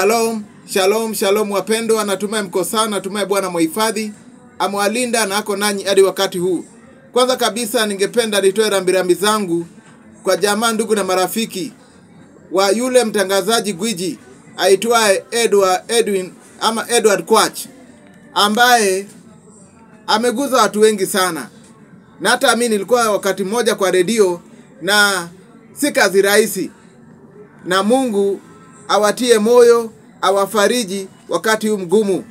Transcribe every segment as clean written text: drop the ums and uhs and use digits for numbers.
Shalom, shalom, shalom wapendwa, natumai mko sawa, natumai Bwana mhifadhi amewalinda na ako nanyi hadi wakati huu. Kwanza kabisa ningependa nitoe rambirambi zangu kwa jamaa, ndugu na marafiki wa yule mtangazaji gwiji aitwaye Edward Kwach, ambaye ameguza watu wengi sana. Na hata mimi nilikuwa wakati mmoja kwa redio, na si kazi rahisi. Na Mungu awatie moyo, awafariji wakati huu mgumu.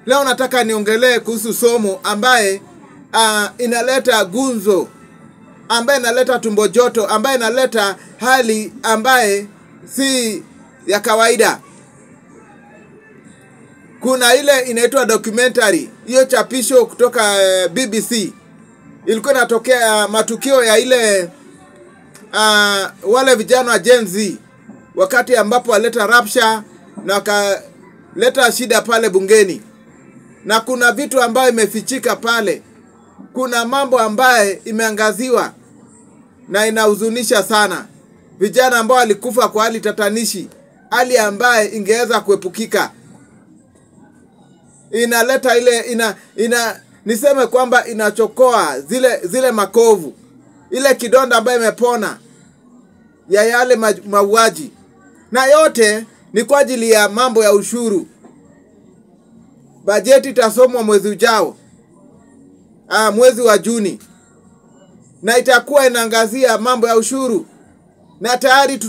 Leo nataka niongelee kuhusu somo ambaye inaleta gunzo, ambaye inaleta tumbo joto, ambaye inaleta hali ambaye si ya kawaida. Kuna ile inaitwa documentary, hiyo chapisho kutoka BBC. Ilikuwa inatokea matukio ya ile wale vijana wa Gen Z, wakati ambapo waleta rapsha na wakaleta shida pale bungeni. Na kuna vitu ambayo imefichika pale. Kuna mambo ambaye imeangaziwa na inahuzunisha sana. Vijana ambao walikufa kwa hali tatanishi, hali ambaye ingeweza kuepukika. Inaleta ile niseme kwamba inachokoa zile makovu. Ile kidonda ambayo imepona ya yale mauaji. Na yote ni kwa ajili ya mambo ya ushuru. Bajeti itasomwa mwezi ujao, mwezi wa Juni, na itakuwa inaangazia mambo ya ushuru. Na tayari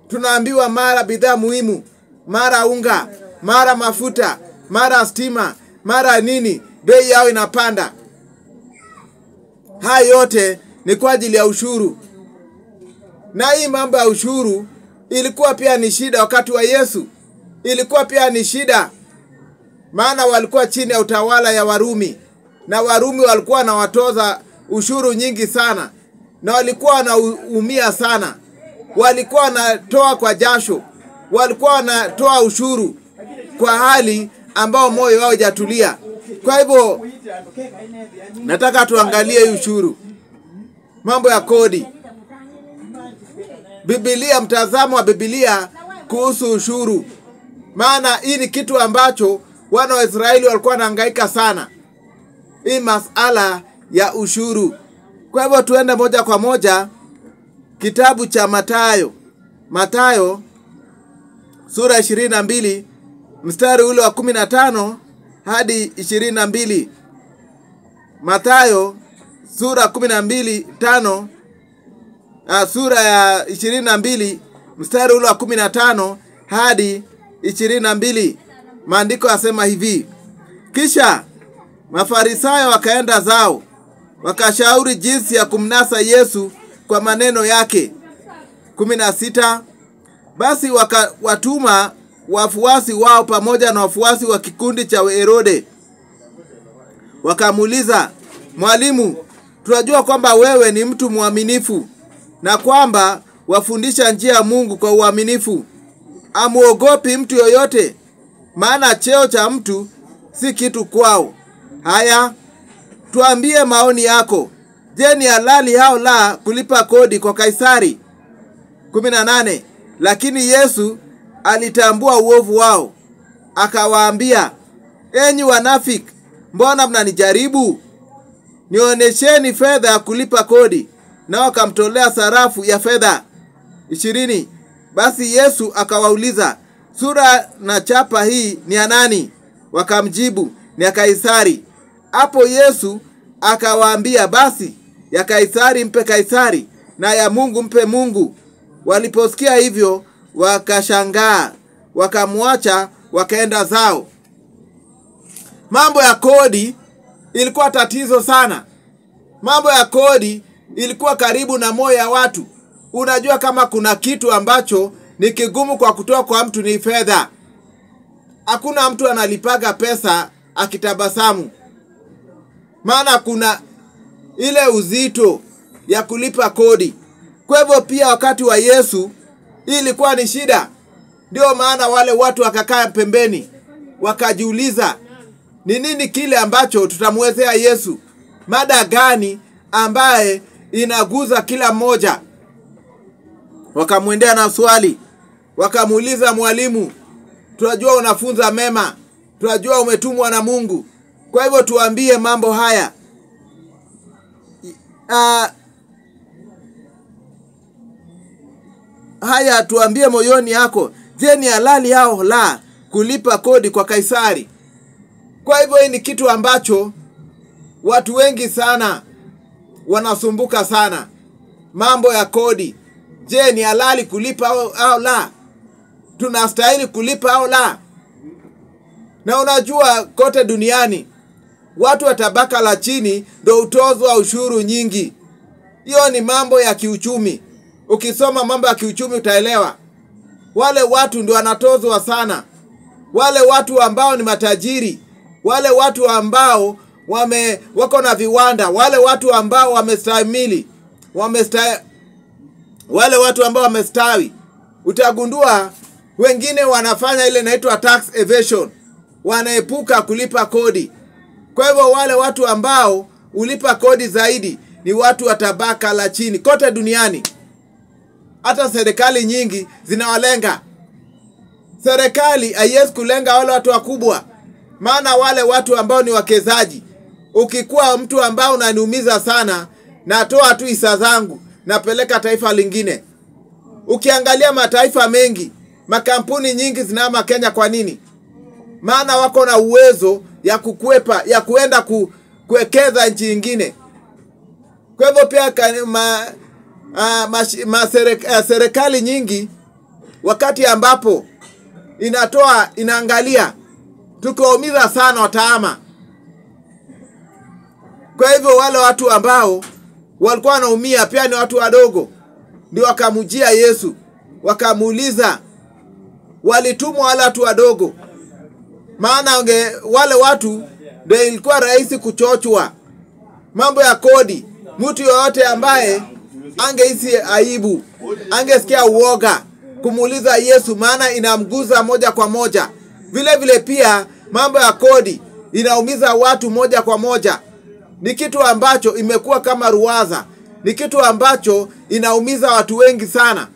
tunaambiwa mara bidhaa muhimu, mara unga, mara mafuta, mara stima, mara nini, bei yao inapanda. Haya yote ni kwa ajili ya ushuru. Na hii mambo ya ushuru ilikuwa pia ni shida wakati wa Yesu. Ilikuwa pia ni shida, maana walikuwa chini ya utawala ya Warumi. Na Warumi walikuwa na watoza ushuru nyingi sana, na walikuwa wanaumia sana. Walikuwa wanatoa kwa jasho, walikuwa wanatoa ushuru kwa hali ambao moyo wao hujatulia. Kwa hivyo nataka tuangalie ushuru, mambo ya kodi. Biblia, mtazamo wa Biblia kuhusu ushuru. Maana hii ni kitu ambacho wana wa Israeli walikuwa wanahangaika sana, hii masala ya ushuru. Kwa hivyo tuende moja kwa moja kitabu cha Mathayo sura 22 mstari ule wa 15 hadi 22. Mathayo sura 12:5, sura ya 22 mstari ule wa 15 hadi 22. Maandiko yasema hivi: kisha Mafarisayo wakaenda zao, wakashauri jinsi ya kumnasa Yesu kwa maneno yake. 16. Basi wakawatuma wafuasi wao pamoja na wafuasi wa kikundi cha Herode. Wakamuuliza, "Mwalimu, tunajua kwamba wewe ni mtu mwaminifu na kwamba wafundisha njia ya Mungu kwa uaminifu. Hamuogopi mtu yoyote, maana cheo cha mtu si kitu kwao. Haya, tuambie maoni yako. Je, ni halali au la kulipa kodi kwa Kaisari?" 18. Lakini Yesu alitambua uovu wao, akawaambia, "Enyi wanafiki, mbona mnanijaribu? Nionyesheni fedha ya kulipa kodi." Nao akamtolea sarafu ya fedha. 20. Basi Yesu akawauliza, "Sura na chapa hii ni ya nani?" Wakamjibu, "Ni ya Kaisari." Hapo Yesu akawaambia, "Basi ya Kaisari mpe Kaisari, na ya Mungu mpe Mungu." Waliposikia hivyo wakashangaa, wakamwacha wakaenda zao. Mambo ya kodi ilikuwa tatizo sana. Mambo ya kodi ilikuwa karibu na moyo ya watu. Unajua kama kuna kitu ambacho ni kigumu kwa kutoa kwa mtu ni fedha. Hakuna mtu analipaga pesa akitabasamu. Maana kuna ile uzito ya kulipa kodi. Kwa hivyo pia wakati wa Yesu ilikuwa ni shida. Ndio maana wale watu wakakaa pembeni, wakajiuliza, ni nini kile ambacho tutamwezea Yesu? Mada gani ambaye inaguza kila mmoja? Wakamwendea na swali, wakamuuliza, "Mwalimu, tunajua unafunza mema, tunajua umetumwa na Mungu. Kwa hivyo tuambie mambo haya. Haya tuambie moyoni yako, je, ni halali au la kulipa kodi kwa Kaisari? Kwa hivyo hii ni kitu ambacho watu wengi sana wanasumbuka sana. Mambo ya kodi. Je, ni halali kulipa au la? Tunastahili kulipa au la? Na unajua kote duniani watu wa tabaka la chini ndio hutozwa ushuru nyingi. Hiyo ni mambo ya kiuchumi. Ukisoma mambo ya kiuchumi utaelewa. Wale watu ndio wanatozwa sana. Wale watu ambao ni matajiri, wale watu ambao wako na viwanda, wale watu ambao wamestahimili, wale watu ambao wamestawi, utagundua wengine wanafanya ile inaitwa tax evasion, wanaepuka kulipa kodi. Kwa hivyo wale watu ambao ulipa kodi zaidi ni watu wa tabaka la chini kote duniani. Hata serikali nyingi zinawalenga. Serikali haiwezi kulenga wale watu wakubwa, maana wale watu ambao ni wakezaji. Ukikuwa mtu ambao unaniumiza sana, natoa tu hisa zangu napeleka taifa lingine. Ukiangalia mataifa mengi, makampuni nyingi zinahama Kenya. Kwa nini? Maana wako na uwezo ya kukwepa, ya kuenda kuwekeza nchi nyingine. Kwa hivyo pia serikali nyingi wakati ambapo inaangalia tukiwaumiza sana watahama. Kwa hivyo wale watu ambao walikuwa wanaumia pia ni watu wadogo, ndio wakamujia Yesu, wakamuuliza. Walitumwa wale watu wadogo, maana wale watu ndio ilikuwa rahisi kuchochwa. Mambo ya kodi, mtu yoyote ambaye angehisi aibu, angesikia uoga kumuuliza Yesu, maana inamguza moja kwa moja. Vile vile pia mambo ya kodi inaumiza watu moja kwa moja. Ni kitu ambacho imekuwa kama ruwaza. Ni kitu ambacho inaumiza watu wengi sana.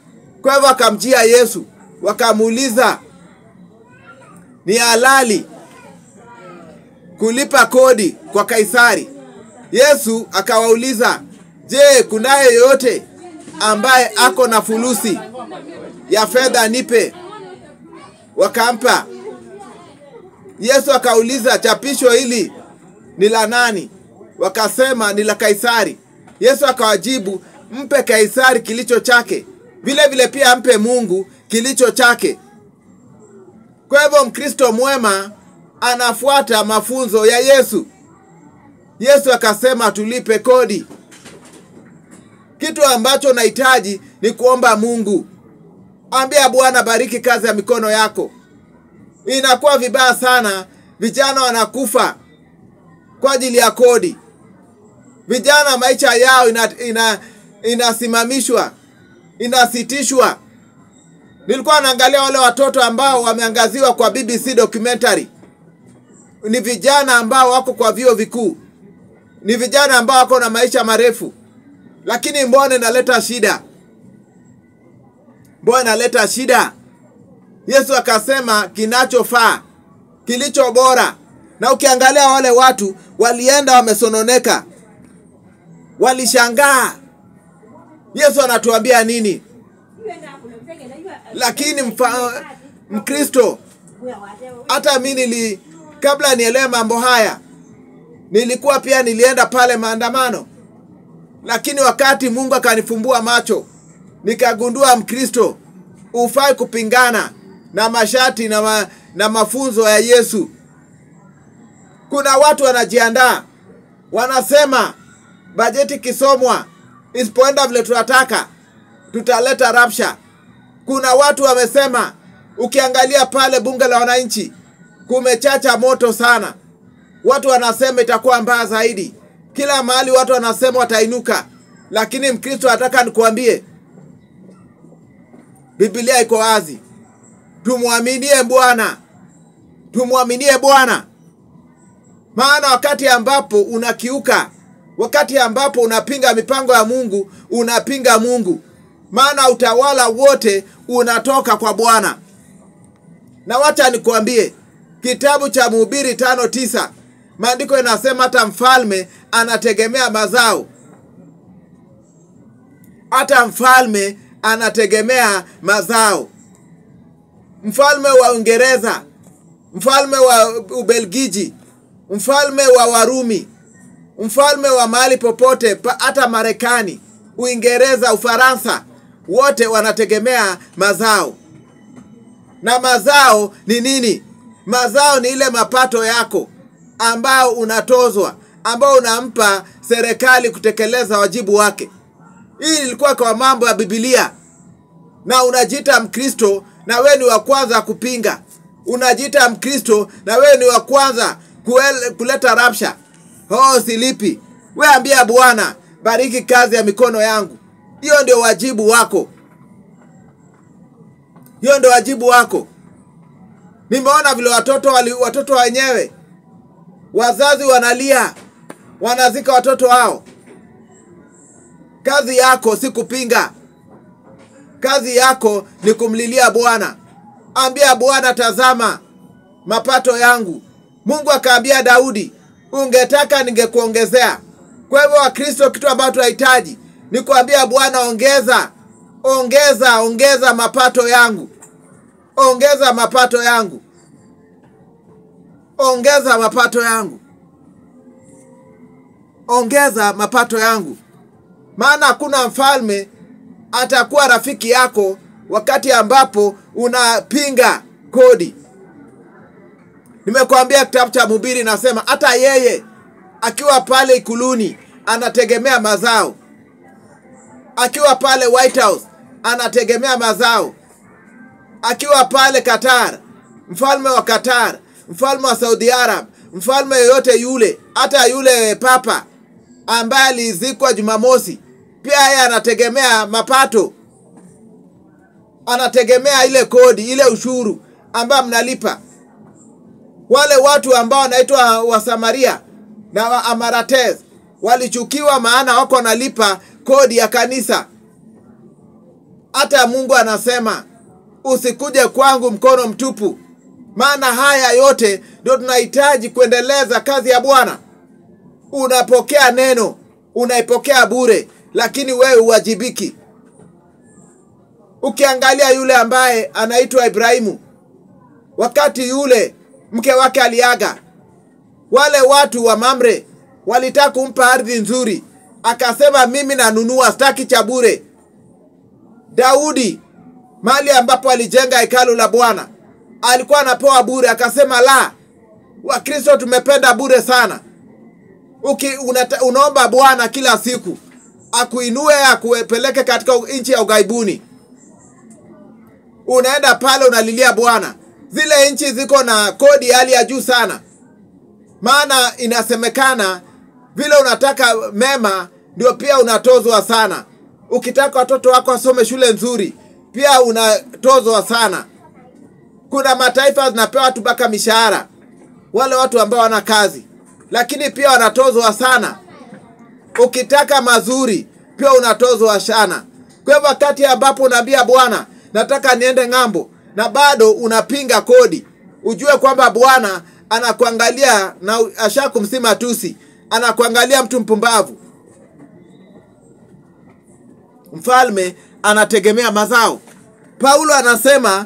Kwa hivyo wakamjia Yesu, wakamuuliza, ni halali kulipa kodi kwa Kaisari? Yesu akawauliza, je, kunaye yoyote ambaye ako na fulusi ya fedha nipe? Wakampa. Yesu akauliza, chapisho hili ni la nani? Wakasema ni la Kaisari. Yesu akawajibu, mpe Kaisari kilicho chake, vile vile pia mpe Mungu kilicho chake. Kwa hivyo Mkristo mwema anafuata mafunzo ya Yesu. Yesu akasema tulipe kodi. Kitu ambacho unahitaji ni kuomba Mungu. Ambia Bwana, bariki kazi ya mikono yako. Inakuwa vibaya sana, vijana wanakufa kwa ajili ya kodi. Vijana maisha yao inasimamishwa, inasitishwa. Nilikuwa naangalia wale watoto ambao wameangaziwa kwa BBC documentary. Ni vijana ambao wako kwa vyuo vikuu. Ni vijana ambao wako na maisha marefu. Lakini mbona inaleta shida? Mbona inaleta shida? Yesu akasema kinachofaa, kilicho bora. Na ukiangalia wale watu walienda wamesononeka, walishangaa. Yesu anatuambia nini? Lakini Mkristo, hata mimi kabla nielewe mambo haya, nilienda pale maandamano. Lakini wakati Mungu akanifumbua macho, nikagundua Mkristo ufai kupingana na mashati na mafunzo ya Yesu. Kuna watu wanajiandaa, wanasema bajeti kisomwa isipoenda vile tunataka tutaleta rapsha. Kuna watu wamesema, ukiangalia pale bunge la wananchi kumechacha moto sana. Watu wanasema itakuwa mbaya zaidi. Kila mahali watu wanasema watainuka. Lakini Mkristo nataka nikuambie, Biblia iko wazi. Tumwaminie Bwana. Tumwaminie Bwana. Maana wakati ambapo unakiuka, wakati ambapo unapinga mipango ya Mungu, unapinga Mungu. Maana utawala wote unatoka kwa Bwana. Na wacha nikuambie, kitabu cha Mhubiri 5:9, maandiko yanasema hata mfalme anategemea mazao. Hata mfalme anategemea mazao. Mfalme wa Uingereza, mfalme wa Ubelgiji, mfalme wa Warumi, mfalme wa mahali popote, hata Marekani, Uingereza, Ufaransa, wote wanategemea mazao. Na mazao ni nini? Mazao ni ile mapato yako ambao unatozwa, ambao unampa serikali kutekeleza wajibu wake. Hii ilikuwa kwa mambo ya Biblia. Na unajiita Mkristo na wewe ni wa kwanza kupinga. Unajiita Mkristo na wewe ni wa kwanza kuleta rabsha. Silipi. Wewe ambia Bwana, bariki kazi ya mikono yangu. Hiyo ndio wajibu wako. Hiyo ndio wajibu wako. Nimeona vile watoto wenyewe, wazazi wanalia, wanazika watoto wao. Kazi yako si kupinga. Kazi yako ni kumlilia Bwana. Ambia Bwana, tazama mapato yangu. Mungu akaambia Daudi, ungetaka ningekuongezea. Kwa hivyo Wakristo, kitu ambacho tunahitaji ni kuambia Bwana, ongeza mapato yangu. Ongeza mapato yangu. Ongeza mapato yangu. Ongeza mapato yangu. Maana hakuna mfalme atakuwa rafiki yako wakati ambapo unapinga kodi. Nimekuambia kitabu cha Mhubiri nasema hata yeye akiwa pale ikuluni anategemea mazao. Akiwa pale White House anategemea mazao. Akiwa pale Qatar, mfalme wa Qatar, mfalme wa Saudi Arab, mfalme yoyote yule, hata yule papa ambaye alizikwa Jumamosi, pia yeye anategemea mapato. Anategemea ile kodi, ile ushuru ambao mnalipa. Wale watu ambao wanaitwa wa Samaria na wa Amarates walichukiwa maana wako wanalipa kodi ya kanisa. Hata Mungu anasema usikuje kwangu mkono mtupu. Maana haya yote ndio tunahitaji kuendeleza kazi ya Bwana. Unapokea neno, unaipokea bure, lakini wewe uwajibiki. Ukiangalia yule ambaye anaitwa Ibrahimu, wakati yule mke wake aliaga, wale watu wa Mamre walitaka kumpa ardhi nzuri, akasema mimi nanunua, sitaki cha bure. Daudi, mahali ambapo alijenga hekalu la Bwana, alikuwa anapewa bure, akasema la, Wakristo tumependa bure sana. Unaomba Bwana kila siku akuinue, akupeleke katika nchi ya ughaibuni. Unaenda pale unalilia Bwana. Zile nchi ziko na kodi hali ya juu sana. Maana inasemekana vile unataka mema ndio pia unatozwa sana. Ukitaka watoto wako wasome shule nzuri, pia unatozwa sana. Kuna mataifa zinapewa watu mpaka mishahara, wale watu ambao wana kazi, lakini pia wanatozwa sana. Ukitaka mazuri, pia unatozwa sana. Kwa hivyo wakati ambapo unaambia Bwana, nataka niende ng'ambo, na bado unapinga kodi, ujue kwamba Bwana anakuangalia na ashakumsima tusi. Anakuangalia mtu mpumbavu. Mfalme anategemea mazao. Paulo anasema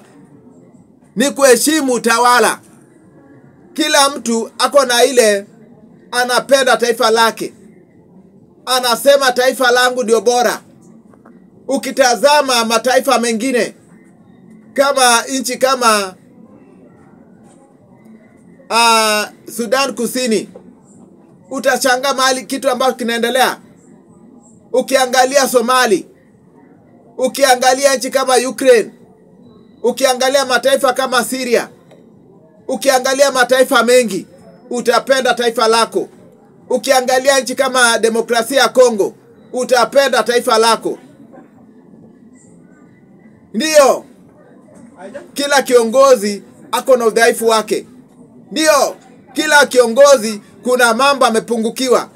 ni kuheshimu utawala. Kila mtu ako na ile anapenda taifa lake. Anasema taifa langu ndio bora. Ukitazama mataifa mengine kama nchi kama Sudan Kusini, utashangaa mahali kitu ambacho kinaendelea. Ukiangalia Somali, ukiangalia nchi kama Ukraine, ukiangalia mataifa kama Syria, ukiangalia mataifa mengi, utapenda taifa lako. Ukiangalia nchi kama demokrasia ya Kongo, utapenda taifa lako. Ndiyo, kila kiongozi ako na udhaifu wake. Ndiyo, kila kiongozi kuna mambo amepungukiwa.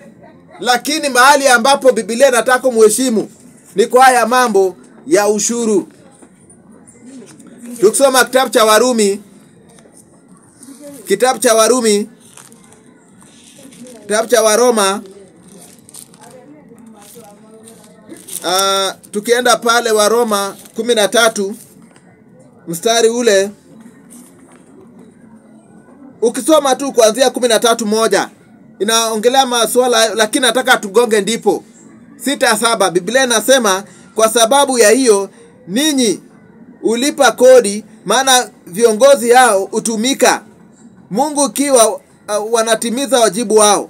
Lakini mahali ambapo Biblia inataka kumheshimu ni kwa haya mambo ya ushuru. Tukisoma kitabu cha Warumi Kitabu cha Warumi, kitabu cha Waroma, tukienda pale Waroma 13 mstari ule, ukisoma tu kuanzia 13:1 inaongelea masuala, lakini nataka tugonge ndipo 6-7. Biblia inasema, kwa sababu ya hiyo ninyi ulipa kodi, maana viongozi hao utumika Mungu kiwa wanatimiza wajibu wao.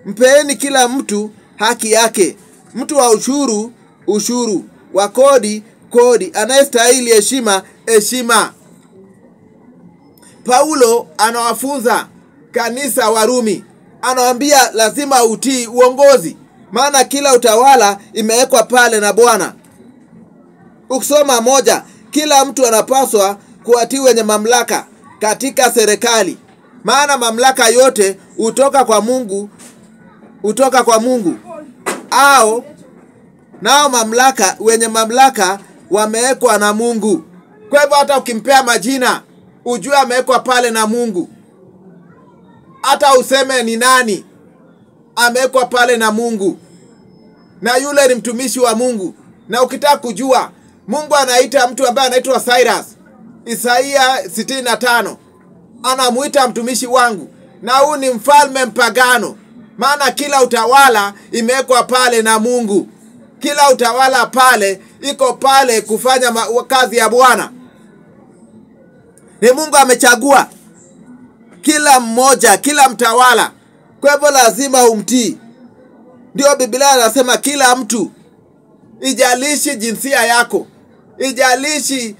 Mpeeni kila mtu haki yake, mtu wa ushuru ushuru, wa kodi kodi, anayestahili heshima heshima. Paulo anawafunza kanisa Warumi, anawaambia lazima utii uongozi, maana kila utawala imewekwa pale na Bwana. Ukisoma 1, kila mtu anapaswa kuwatii wenye mamlaka katika serikali, maana mamlaka yote hutoka kwa Mungu, au nao wenye mamlaka wamewekwa na Mungu. Kwa hivyo hata ukimpea majina ujue amewekwa pale na Mungu. Hata useme ni nani, amewekwa pale na Mungu, na yule ni mtumishi wa Mungu. Na ukitaka kujua, Mungu anaita mtu ambaye anaitwa Cyrus, Isaia 65, anamuita mtumishi wangu, na huu ni mfalme mpagano, maana kila utawala imewekwa pale na Mungu. Kila utawala pale iko pale kufanya kazi ya Bwana. Ni Mungu amechagua kila mmoja, kila mtawala. Kwa hivyo lazima umtii. Ndio Biblia inasema kila mtu, ijalishi jinsia yako, ijalishi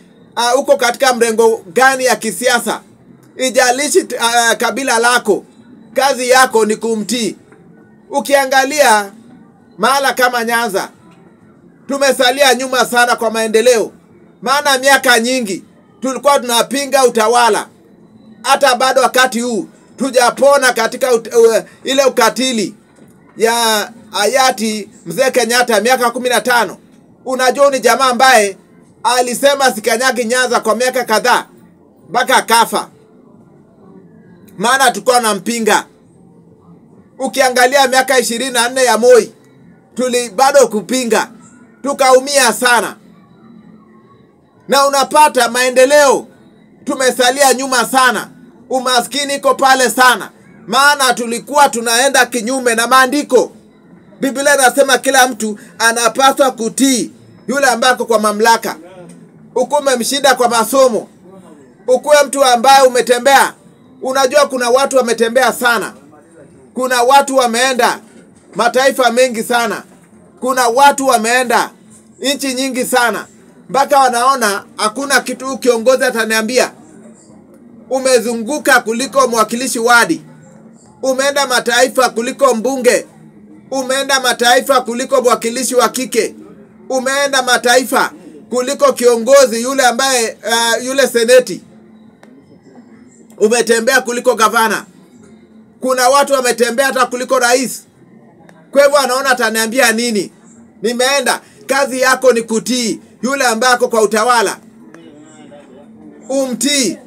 uko katika mrengo gani ya kisiasa, ijalishi kabila lako, kazi yako ni kumtii. Ukiangalia mahala kama Nyanza, tumesalia nyuma sana kwa maendeleo, maana miaka nyingi tulikuwa tunapinga utawala. Hata bado wakati huu tujapona katika ile ukatili ya hayati Mzee Kenyatta miaka 15. Unajua ni jamaa ambaye alisema sikanyagi Nyanza kwa miaka kadhaa mpaka kafa, maana tulikuwa nampinga. Ukiangalia miaka 24 ya Moi, bado kupinga, tukaumia sana. Na unapata maendeleo tumesalia nyuma sana, umaskini iko pale sana, maana tulikuwa tunaenda kinyume na maandiko. Biblia inasema kila mtu anapaswa kutii yule ambaye kwa mamlaka. Ukume mshinda kwa masomo, ukuwe mtu ambaye umetembea. Unajua kuna watu wametembea sana, kuna watu wameenda mataifa mengi sana, kuna watu wameenda nchi nyingi sana, mpaka wanaona hakuna kitu kiongozi ataniambia. Umezunguka kuliko mwakilishi wadi, umeenda mataifa kuliko mbunge, umeenda mataifa kuliko mwakilishi wa kike, umeenda mataifa kuliko kiongozi yule ambaye yule seneti, umetembea kuliko gavana. Kuna watu wametembea hata kuliko rais. Kwa hivyo anaona ataniambia nini? Nimeenda. Kazi yako ni kutii yule ambaye kwa utawala, umtii.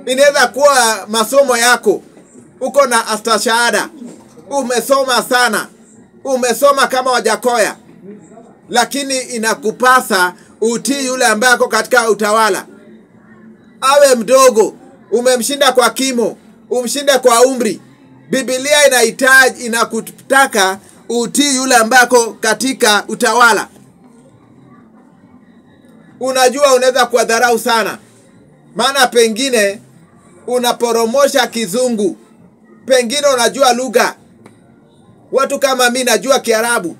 Inaweza kuwa masomo yako, uko na astashahada, umesoma sana, umesoma kama Wajakoya, lakini inakupasa utii yule ambaye katika utawala. Awe mdogo, umemshinda kwa kimo, umshinde kwa umri, Biblia inakutaka utii yule ambaye katika utawala. Unajua unaweza kuwadharau sana, maana pengine unaporomosha kizungu, pengine unajua lugha. Watu kama mimi najua Kiarabu,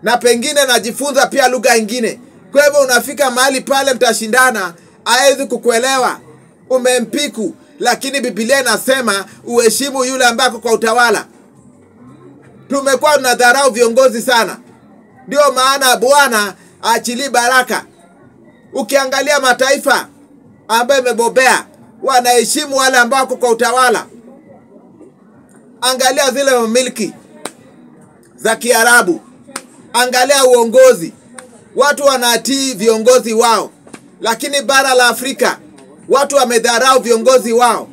na pengine najifunza pia lugha nyingine. Kwa hivyo unafika mahali pale mtashindana, hawezi kukuelewa, umempiku. Lakini Biblia inasema uheshimu yule ambaye kwa utawala. Tumekuwa tunadharau viongozi sana, ndio maana Bwana aachili baraka. Ukiangalia mataifa ambayo imebobea, wanaheshimu wale ambao kwa utawala. Angalia zile milki za Kiarabu, angalia uongozi, watu wanatii viongozi wao. Lakini bara la Afrika watu wamedharau viongozi wao.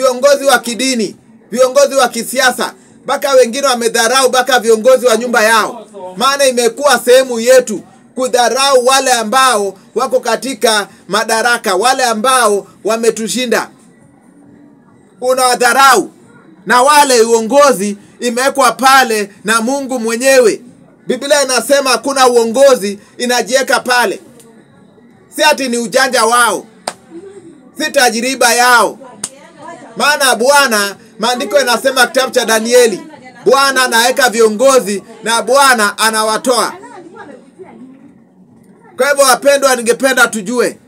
viongozi wa kidini, viongozi wa kisiasa, mpaka wengine wamedharau mpaka viongozi wa nyumba yao. Maana imekuwa sehemu yetu kudharau wale ambao wako katika madaraka, wale ambao wametushinda. Unawadharau, na wale uongozi imewekwa pale na Mungu mwenyewe. Biblia inasema hakuna uongozi inajiweka pale. Si ati ni ujanja wao, si tajiriba yao. Maana Bwana, maandiko yanasema kitabu cha Danieli, Bwana anaweka viongozi na Bwana anawatoa. Kwa hivyo wapendwa, ningependa tujue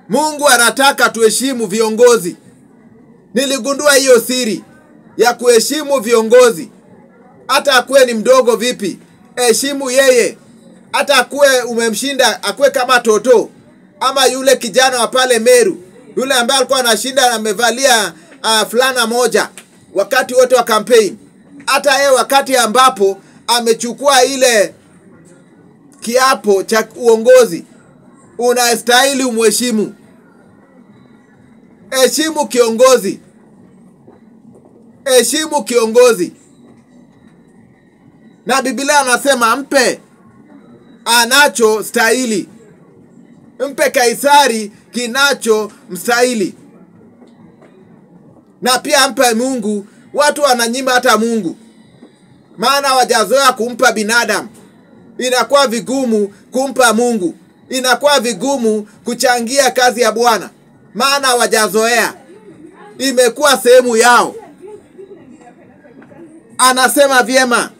Mungu anataka tuheshimu viongozi. Niligundua hiyo siri ya kuheshimu viongozi. Hata akuwe ni mdogo vipi, heshimu yeye. Hata akuwe umemshinda, akuwe kama Toto ama yule kijana wa pale Meru, yule ambaye alikuwa anashinda na amevalia fulana moja wakati wote wa campaign. Hata yeye wakati ambapo amechukua ile kiapo cha uongozi, unastahili umheshimu. Heshimu kiongozi. Heshimu kiongozi. Na Biblia anasema mpe anacho stahili. Mpe Kaisari kinacho mstahili. Na pia mpe Mungu. Watu wananyima hata Mungu, maana wajazoea kumpa binadamu. Inakuwa vigumu kumpa Mungu. Inakuwa vigumu kuchangia kazi ya Bwana, maana wajazoea. Imekuwa sehemu yao. Anasema vyema,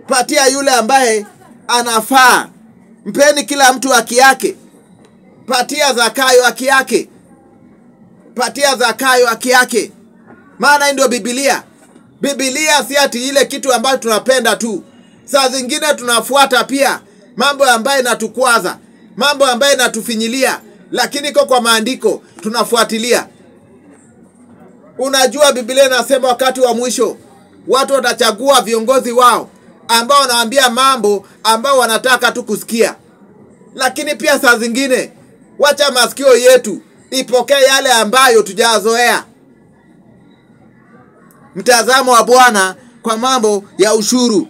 patia yule ambaye anafaa. Mpeni kila mtu haki yake. Patia Zakayo haki yake. Patia Zakayo haki yake. Maana ndio Biblia. Biblia si ati ile kitu ambayo tunapenda tu. Saa zingine tunafuata pia mambo ambayo inatukwaza, mambo ambayo inatufinyilia, lakini kwa maandiko tunafuatilia. Unajua Biblia inasema wakati wa mwisho watu watachagua viongozi wao ambao wanawaambia mambo ambao wanataka tu kusikia. Lakini pia saa zingine wacha masikio yetu ipokee yale ambayo tujazoea. Mtazamo wa Bwana kwa mambo ya ushuru.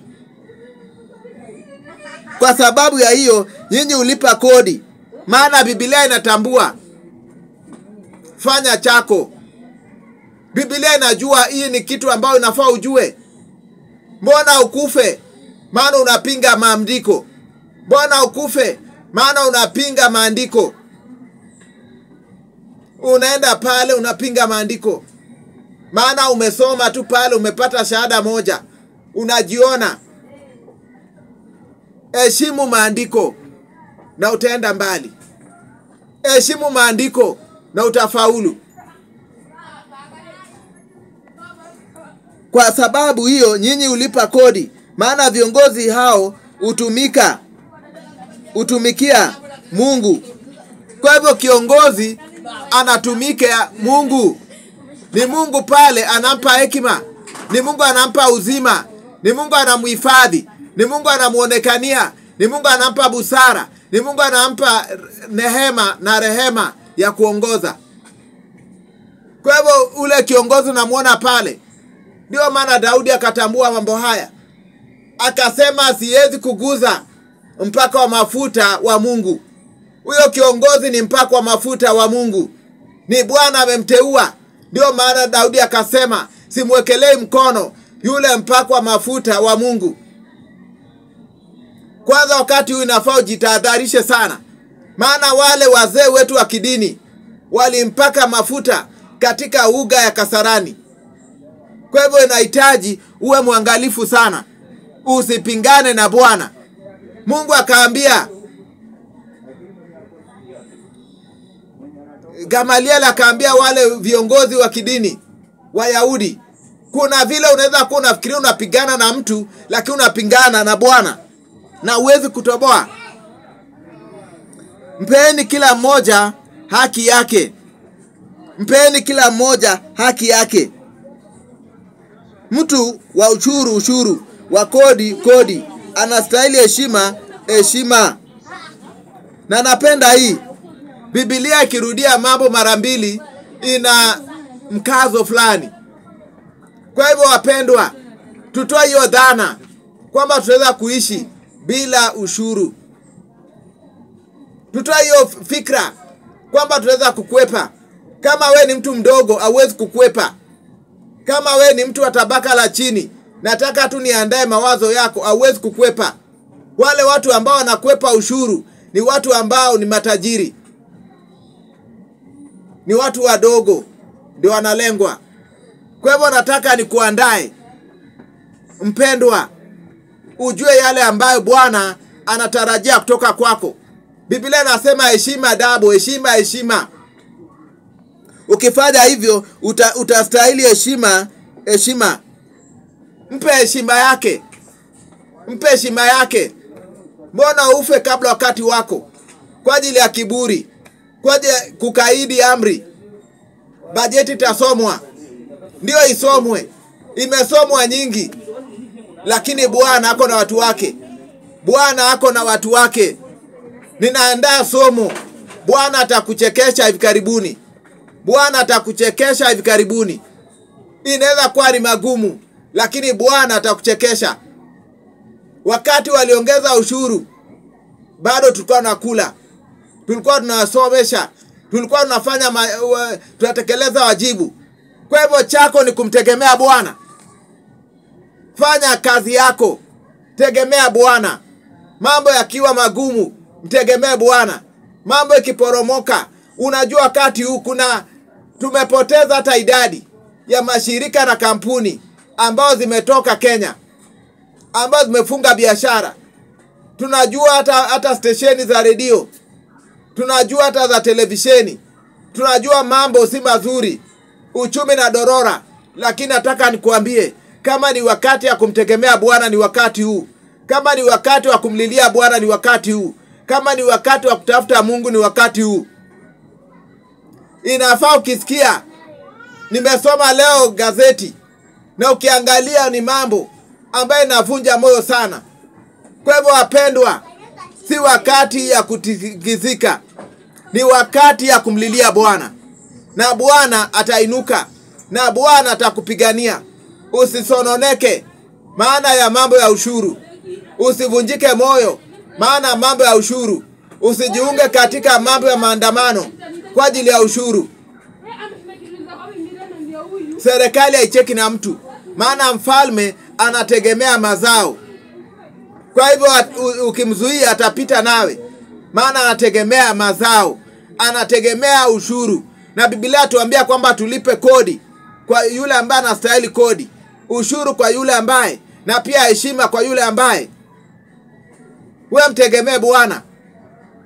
Kwa sababu ya hiyo nyinyi ulipa kodi, maana Biblia inatambua. Fanya chako. Biblia inajua hii ni kitu ambayo inafaa ujue. Mbona ukufe? Maana unapinga maandiko. Mbona ukufe? Maana unapinga maandiko. Unaenda pale unapinga maandiko. Maana umesoma tu pale, umepata shahada moja, unajiona. Heshimu maandiko na utaenda mbali. Heshimu maandiko na utafaulu. Kwa sababu hiyo nyinyi ulipa kodi, maana viongozi hao utumikia Mungu. Kwa hivyo kiongozi anatumikia Mungu. Ni Mungu pale anampa hekima. Ni Mungu anampa uzima. Ni Mungu anamuhifadhi. Ni Mungu anamuonekania. Ni Mungu anampa busara. Ni Mungu anampa neema na rehema ya kuongoza. Kwa hivyo ule kiongozi unamuona pale. Ndio maana Daudi akatambua mambo haya. Akasema siwezi kuguza mpaka wa mafuta wa Mungu. Huyo kiongozi ni mpaka wa mafuta wa Mungu. Ni Bwana amemteua. Ndio maana Daudi akasema simwekelei mkono yule mpaka wa mafuta wa Mungu. Kwanza wakati huu inafaa ujitahadharishe sana. Maana wale wazee wetu wa kidini walimpaka mafuta katika uga ya Kasarani. Kwa hivyo inahitaji uwe mwangalifu sana. Usipingane na Bwana. Mungu akaambia Gamaliel, akaambia wale viongozi wa kidini Wayahudi, kuna vile unaweza kuwa unafikiria unapigana na mtu, lakini unapingana na Bwana na uwezi kutoboa. Mpeni kila mmoja haki yake. Mpeni kila mmoja haki yake. Mtu wa ushuru, wa kodi, anastahili heshima. Na napenda hii. Biblia ikirudia mambo mara mbili mkazo fulani. Kwa hivyo wapendwa, tutoe hiyo dhana kwamba tunaweza kuishi bila ushuru. Tutoe hiyo fikra kwamba tunaweza kukwepa. Kama we ni mtu mdogo, hauwezi kukwepa. Kama we ni mtu wa tabaka la chini, nataka tu niandae mawazo yako, hauwezi kukwepa. Wale watu ambao wanakwepa ushuru ni watu ambao ni matajiri. Ni watu wadogo ndio wanalengwa. Kwa hivyo nataka nikuandae mpendwa, ujue yale ambayo Bwana anatarajia kutoka kwako. Biblia inasema heshima adabu, heshima. Ukifanya hivyo utastahili heshima. Mpe heshima yake. Mbona ufe kabla wakati wako kwa ajili ya kiburi, kwa ajili ya kukaidi amri? Bajeti tasomwa, ndio isomwe, imesomwa nyingi, lakini Bwana ako na watu wake. Ninaandaa somo, Bwana atakuchekesha hivi karibuni. Inaweza kuwa ni magumu, lakini Bwana atakuchekesha. Wakati waliongeza ushuru, bado tulikuwa tunakula, tulikuwa tunasomesha, tulikuwa tunafanya tunatekeleza wajibu. Kwa hivyo chako ni kumtegemea Bwana. Fanya kazi yako, tegemea Bwana. Mambo yakiwa magumu, mtegemee Bwana. Mambo ikiporomoka, unajua wakati huu tumepoteza hata idadi ya mashirika na kampuni ambao zimetoka Kenya, ambao zimefunga biashara. Tunajua hata stesheni za redio, tunajua hata za televisheni. Tunajua mambo si mazuri, uchumi na dorora. Lakini nataka nikuambie, kama ni wakati ya kumtegemea Bwana ni wakati huu. Kama ni wakati wa kumlilia Bwana ni wakati huu. Kama ni wakati wa kutafuta Mungu ni wakati huu. Inafaa ukisikia, nimesoma leo gazeti, na ukiangalia ni mambo ambayo inavunja moyo sana. Kwa hivyo wapendwa, si wakati ya kutikizika, ni wakati ya kumlilia Bwana. Na Bwana atainuka, na Bwana atakupigania. Usisononeke maana ya mambo ya ushuru. Usivunjike moyo maana mambo ya ushuru. Usijiunge katika mambo ya maandamano kwa ajili ya ushuru. Serikali haicheki na mtu, maana mfalme anategemea mazao. Kwa hivyo ukimzuia atapita nawe, maana anategemea mazao, anategemea ushuru. Na Biblia tuambia kwamba tulipe kodi kwa yule ambaye anastahili kodi, ushuru kwa yule ambaye, na pia heshima kwa yule ambaye. Wewe mtegemee Bwana.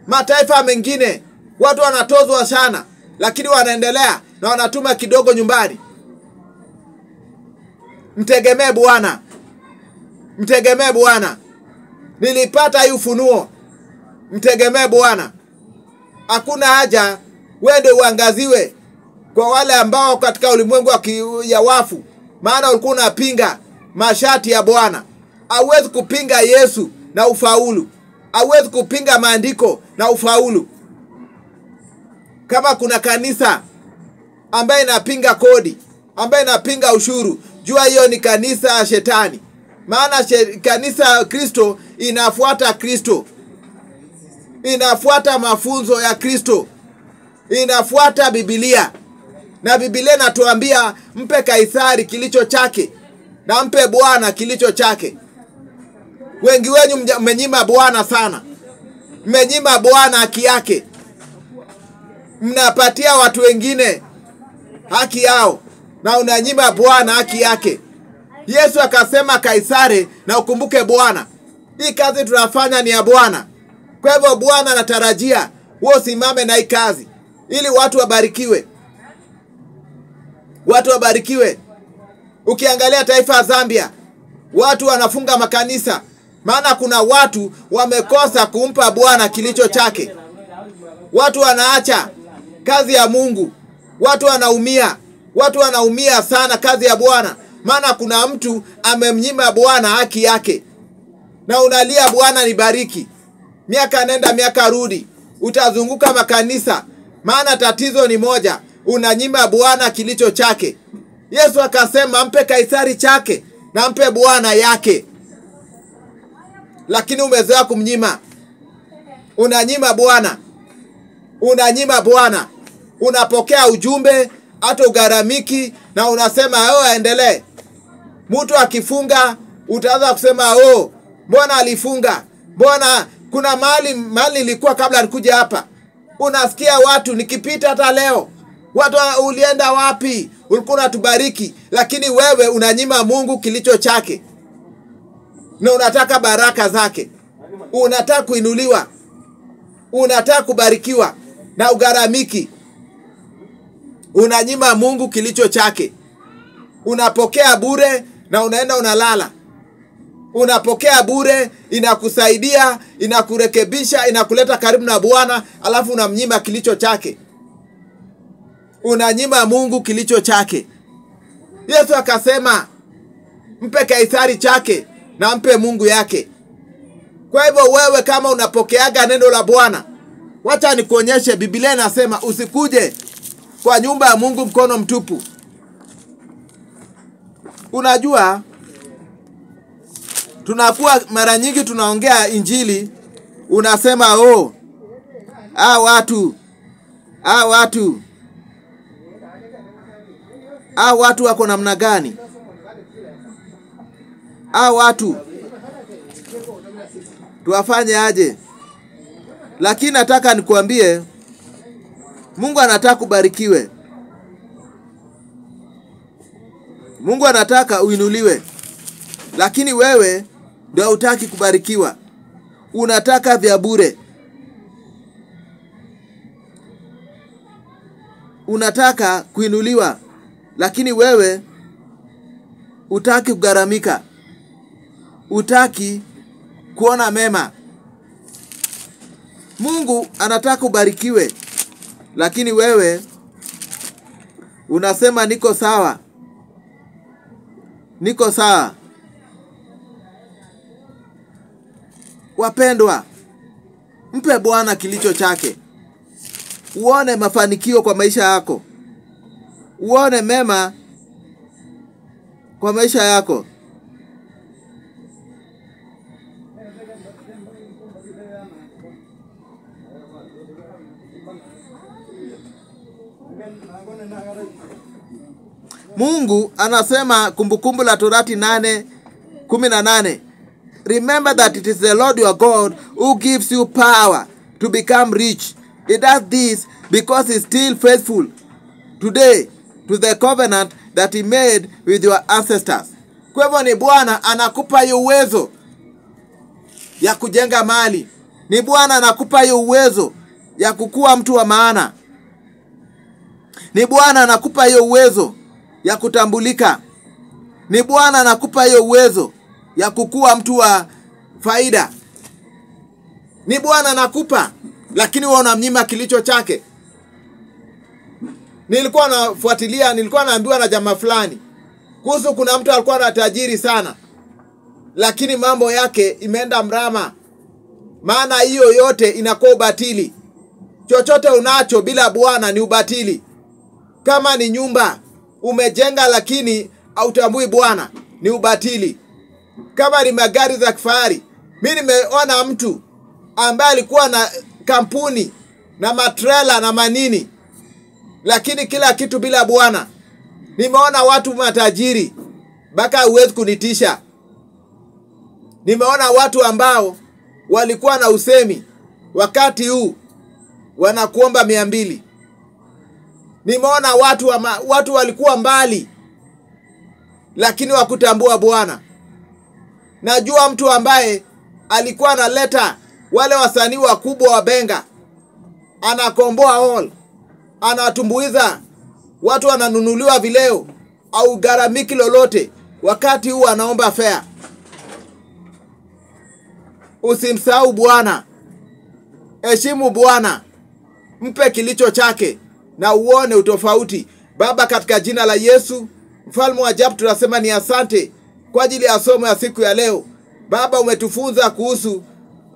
Mataifa mengine watu wanatozwa sana, lakini wanaendelea na wanatuma kidogo nyumbani. Mtegemee Bwana. Nilipata hii ufunuo. Mtegemee Bwana. Hakuna haja wende uangaziwe kwa wale ambao katika ulimwengu ya wafu, maana ulikuwa unapinga mashati ya Bwana. Hauwezi kupinga Yesu na ufaulu. Hauwezi kupinga maandiko na ufaulu. Kama kuna kanisa ambaye inapinga kodi, ambaye inapinga ushuru, jua hiyo ni kanisa ya shetani. Maana kanisa ya Kristo inafuata Kristo. Inafuata mafunzo ya Kristo. Inafuata Biblia. Na Biblia inatuambia mpe Kaisari kilicho chake, na mpe Bwana kilicho chake. Wengi wenu mmenyima Bwana sana. Mmenyima Bwana haki yake. Mnapatia watu wengine haki yao, na unanyima Bwana haki yake. Yesu akasema Kaisari na ukumbuke Bwana. Hii kazi tunafanya ni ya Bwana. Kwa hivyo Bwana anatarajia wewe usimame na hii kazi ili watu wabarikiwe. Watu wabarikiwe. Ukiangalia taifa la Zambia, watu wanafunga makanisa, maana kuna watu wamekosa kumpa Bwana kilicho chake. Watu wanaacha kazi ya Mungu. Watu wanaumia sana kazi ya Bwana, maana kuna mtu amemnyima Bwana haki yake. Na unalia Bwana nibariki. Miaka nenda miaka rudi, utazunguka makanisa, maana tatizo ni moja. unanyima Bwana kilicho chake. Yesu akasema mpe Kaisari chake na mpe Bwana yake. Lakini umezoea kumnyima. Unanyima Bwana. Unanyima Bwana. Unapokea ujumbe hata ugaramiki na unasema aendelee. Mtu akifunga utaanza kusema mbona alifunga? Mbona kuna mahali nilikuwa kabla nikuja hapa. Unasikia watu nikipita hata leo. Watu ulienda wapi? Ulikuwa unatubariki, lakini wewe unanyima Mungu kilicho chake. Na unataka baraka zake. Unataka kuinuliwa. Unataka kubarikiwa na ugaramiki. Unanyima Mungu kilicho chake. Unapokea bure na unaenda unalala. Unapokea bure, inakusaidia, inakurekebisha, inakuleta karibu na Bwana, alafu unamnyima kilicho chake. Unanyima Mungu kilicho chake. Yesu akasema mpe Kaisari chake na mpe Mungu yake. Kwa hivyo wewe kama unapokeaga neno la Bwana, wacha nikuonyeshe. Biblia inasema usikuje kwa nyumba ya Mungu mkono mtupu. Unajua tunakuwa mara nyingi tunaongea injili, unasema watu wako namna gani? Watu tuwafanye aje? Lakini nataka nikuambie, Mungu anataka kubarikiwe. Mungu anataka uinuliwe. Lakini wewe ndio hutaki kubarikiwa. Unataka vya bure. Unataka kuinuliwa. Lakini wewe hutaki kugaramika. Hutaki kuona mema. Mungu anataka ubarikiwe. Lakini wewe unasema niko sawa. Niko sawa. Wapendwa, mpe Bwana kilicho chake. Uone mafanikio kwa maisha yako. Uone mema kwa maisha yako. Mungu anasema Kumbukumbu la Torati 8:18. Remember that it is the Lord your God who gives you power to become rich. He does this because he is still faithful today to the covenant that he made with your ancestors. Kwa hivyo ni Bwana anakupa hiyo uwezo ya kujenga mali. Ni Bwana anakupa hiyo uwezo ya kukua mtu wa maana. Ni Bwana anakupa hiyo uwezo ya kutambulika. Ni Bwana anakupa hiyo uwezo ya kukua mtu wa faida. Ni Bwana anakupa, lakini wewe unamnyima kilicho chake. Nilikuwa naambiwa na jamaa fulani kuhusu kuna mtu alikuwa na tajiri sana, lakini mambo yake imeenda mrama. Maana hiyo yote inakuwa ubatili. Chochote unacho bila Bwana ni ubatili. Kama ni nyumba umejenga lakini hautambui Bwana, ni ubatili. Kama ni magari za kifahari, mimi nimeona mtu ambaye alikuwa na kampuni na matrela na manini, lakini kila kitu bila Bwana. Nimeona watu matajiri mpaka huwezi kunitisha. Nimeona watu ambao walikuwa na usemi, wakati huu wanakuomba 200. Nimeona watu walikuwa mbali, lakini wakutambua Bwana. Najua mtu ambaye alikuwa analeta wale wasanii wakubwa wa benga, anakomboa hall, anatumbuiza watu, wananunuliwa vileo au garamiki lolote, wakati huu anaomba fare. Usimsahau Bwana. Heshimu Bwana. Mpe kilicho chake na uone utofauti. Baba, katika jina la Yesu, Mfalme wa ajabu, tunasema ni asante kwa ajili ya somo ya siku ya leo. Baba, umetufunza kuhusu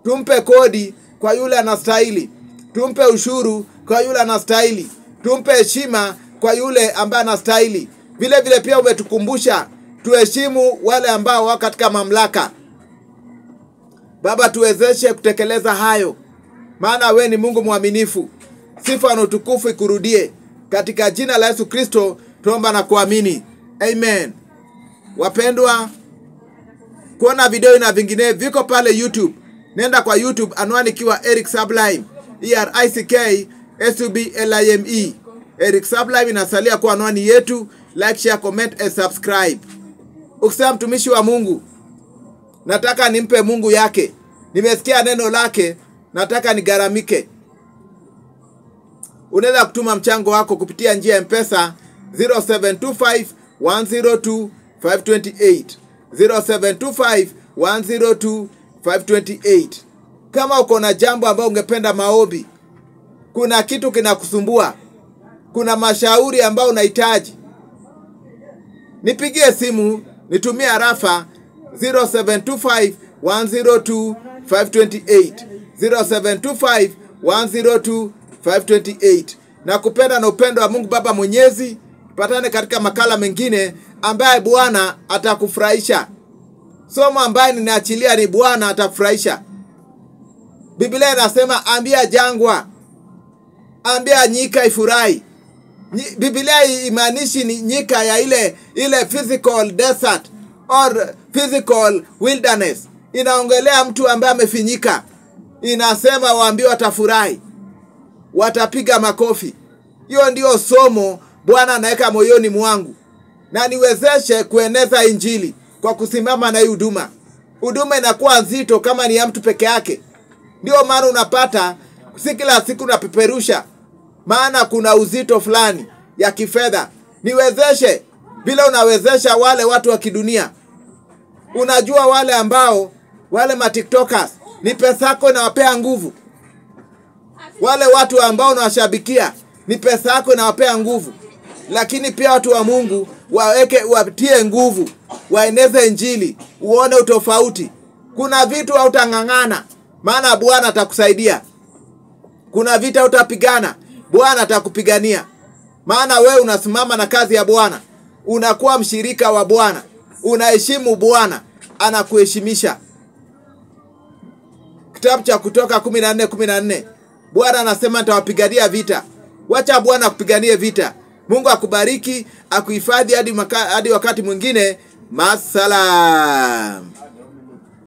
tumpe kodi kwa yule anastahili. Tumpe ushuru kwa yule anastahili. tumpe heshima kwa yule ambaye anastahili. Vile vile pia umetukumbusha tuheshimu wale ambao wako katika mamlaka. Baba, tuwezeshe kutekeleza hayo, maana we ni Mungu mwaminifu. Sifa na utukufu ikurudie. Katika jina la Yesu Kristo tuomba na kuamini. Amen. Wapendwa, kuona video na vingine viko pale YouTube. Nenda kwa YouTube, anwani kiwa Eric Sublime, ERICK-SUBLIME. Eric Sublime inasalia kwa anwani yetu. Like, share, comment and subscribe. Ukisema mtumishi wa Mungu, nataka nimpe Mungu yake, nimesikia neno lake, nataka nigaramike, unaweza kutuma mchango wako kupitia njia ya M-Pesa 0725102528 0725102528. Kama uko na jambo ambalo ungependa maombi, kuna kitu kinakusumbua, kuna mashauri ambao unahitaji, nipigie simu, nitumie arafa 0725102528 0725102528. Na kupenda na upendo wa Mungu Baba Mwenyezi. Patane katika makala mengine ambaye Bwana atakufurahisha. Somo ambaye ninaachilia ni Bwana atakufurahisha. Biblia inasema ambia jangwa, ambia nyika ifurahi. Biblia imaanishi ni nyika ya ile physical desert or physical wilderness. Inaongelea mtu ambaye amefinyika. Inasema waambiwa watafurahi, watapiga makofi. Hiyo ndio somo Bwana anaweka moyoni mwangu, na niwezeshe kueneza injili kwa kusimama na huduma. Huduma inakuwa nzito kama ni ya mtu peke yake. Ndio maana unapata si kila siku unapeperusha, maana kuna uzito fulani ya kifedha. Niwezeshe bila unawezesha wale watu wa kidunia. Unajua wale ambao wale ma-TikTokers, ni pesa yako inawapea nguvu. Wale watu ambao unawashabikia, ni pesa yako inawapea nguvu. Lakini pia watu wa Mungu watie nguvu, waeneze injili, uone utofauti. Kuna vitu hautang'ang'ana, maana Bwana atakusaidia. Kuna vita utapigana, Bwana atakupigania. Maana wewe unasimama na kazi ya Bwana, unakuwa mshirika wa Bwana, unaheshimu Bwana, anakuheshimisha. Kitabu cha Kutoka 14:14. Bwana anasema nitawapigania vita. Wacha Bwana kupiganie vita. Mungu akubariki, akuhifadhi hadi wakati mwingine. Masalam.